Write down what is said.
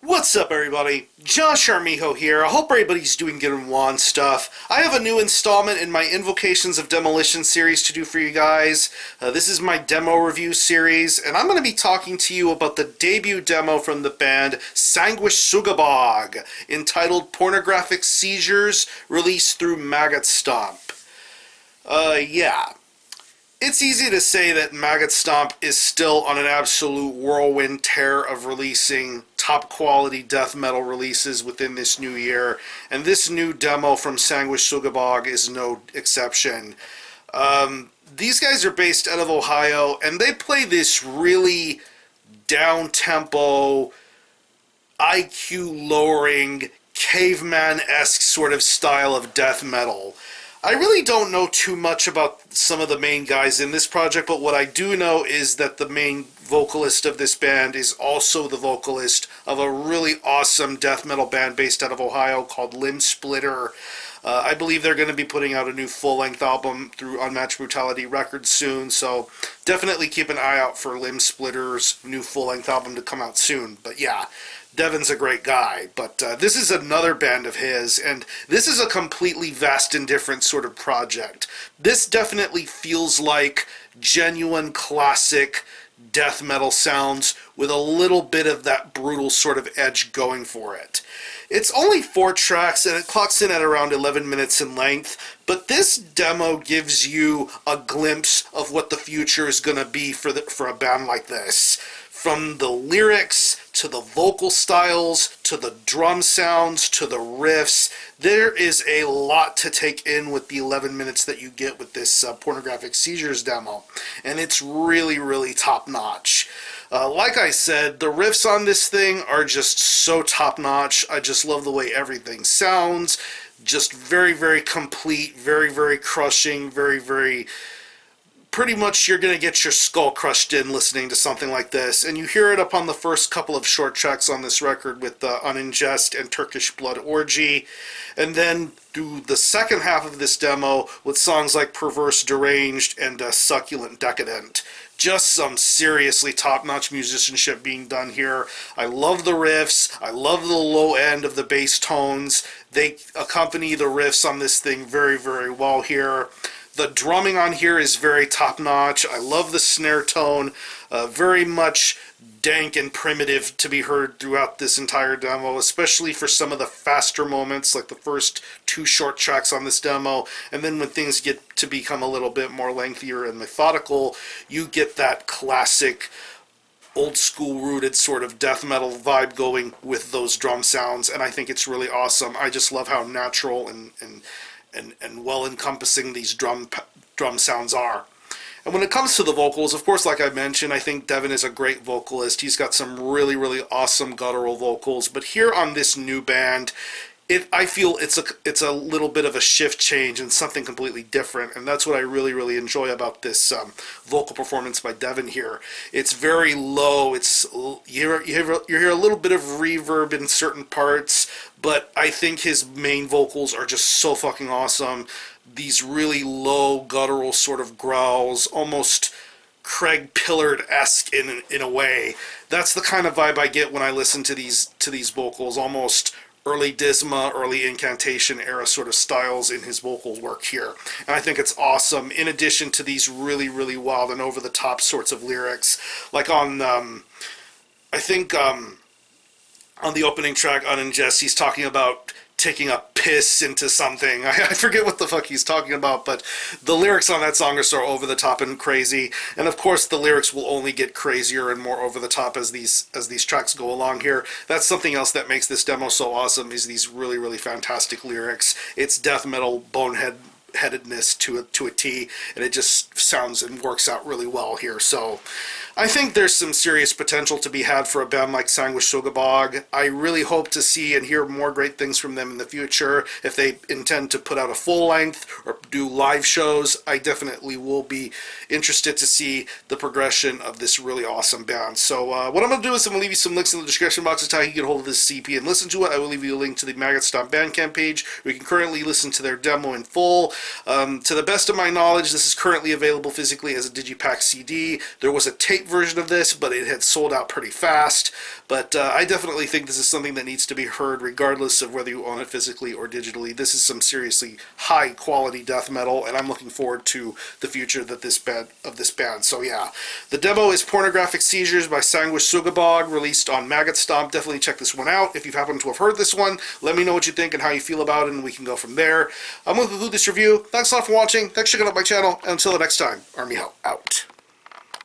What's up, everybody? Josh Armijo here. I hope everybody's doing good and WAN stuff. I have a new installment in my Invocations of Demolition series to do for you guys. This is my demo review series, and I'm going to be talking to you about the debut demo from the band Sanguisugabogg, entitled Pornographic Seizures, released through Maggot Stomp. Yeah. It's easy to say that Maggot Stomp is still on an absolute whirlwind tear of releasing top quality death metal releases within this new year, and this new demo from Sanguisugabogg is no exception. These guys are based out of Ohio, and they play this really down-tempo, IQ-lowering, caveman-esque sort of style of death metal. I really don't know too much about some of the main guys in this project, but what I do know is that the main vocalist of this band is also the vocalist of a really awesome death metal band based out of Ohio called Limb Splitter. I believe they're going to be putting out a new full-length album through Unmatched Brutality Records soon, so definitely keep an eye out for Limb Splitter's new full-length album to come out soon. But yeah, Devin's a great guy, but this is another band of his, and this is a completely vast and different sort of project. This definitely feels like genuine classic death metal sounds with a little bit of that brutal sort of edge going for it. It's only 4 tracks, and it clocks in at around 11 minutes in length, but this demo gives you a glimpse of what the future is going to be for a band like this. From the lyrics, to the vocal styles, to the drum sounds, to the riffs, there is a lot to take in with the 11 minutes that you get with this Pornographic Seizures demo, and it's really, really top-notch. Like I said, the riffs on this thing are just so top-notch. I just love the way everything sounds. Just very, very complete, very, very crushing, very, very... Pretty much you're going to get your skull crushed in listening to something like this, and you hear it up on the first couple of short tracks on this record with Uningest and Turkish Blood Orgy, and then through the second half of this demo with songs like Perverse Deranged and Succulent Decadent. Just some seriously top-notch musicianship being done here. I love the riffs. I love the low end of the bass tones. They accompany the riffs on this thing very, very well here. The drumming on here is very top-notch. I love the snare tone. Very much dank and primitive to be heard throughout this entire demo, especially for some of the faster moments, like the first 2 short tracks on this demo. And then when things get to become a little bit more lengthier and methodical, you get that classic old-school rooted sort of death metal vibe going with those drum sounds, and I think it's really awesome. I just love how natural and well-encompassing these drum sounds are. And when it comes to the vocals, of course, like I mentioned, I think Devin is a great vocalist. He's got some really, really awesome guttural vocals. But here on this new band, I feel it's a little bit of a shift change and something completely different, and that's what I really, really enjoy about this vocal performance by Devin here. It's very low. You hear a little bit of reverb in certain parts, but I think his main vocals are just so fucking awesome. These really low guttural sort of growls, almost Craig Pillard-esque in a way. That's the kind of vibe I get when I listen to these vocals, almost early Disma, early Incantation era sort of styles in his vocal work here. And I think it's awesome, in addition to these really, really wild and over-the-top sorts of lyrics. Like on, I think, on the opening track, Uningest, he's talking about taking a piss into something. I forget what the fuck he's talking about, but the lyrics on that song are so over the top and crazy. And of course, the lyrics will only get crazier and more over the top as these tracks go along here. That's something else that makes this demo so awesome, is these really, really fantastic lyrics. It's death metal boneheadedness to a T, and it just sounds and works out really well here. So I think there's some serious potential to be had for a band like Sanguisugabogg. I really hope to see and hear more great things from them in the future. If they intend to put out a full length or do live shows, I definitely will be interested to see the progression of this really awesome band. So what I'm going to do is I'm going to leave you some links in the description box as to how you can get a hold of this CP and listen to it. I will leave you a link to the Maggot Stomp Bandcamp page where you can currently listen to their demo in full. To the best of my knowledge, this is currently available physically as a digipack CD. There was a tape light version of this, but it had sold out pretty fast. But I definitely think this is something that needs to be heard regardless of whether you own it physically or digitally. This is some seriously high quality death metal, and I'm looking forward to the future of this band. So yeah, the demo is Pornographic Seizures by Sanguisugabogg, released on Maggot Stomp. Definitely check this one out. If you happen to have heard this one, let me know what you think and how you feel about it, and we can go from there. I'm going to conclude this review. Thanks a lot for watching. Thanks for checking out my channel. And until the next time, Army Hell out.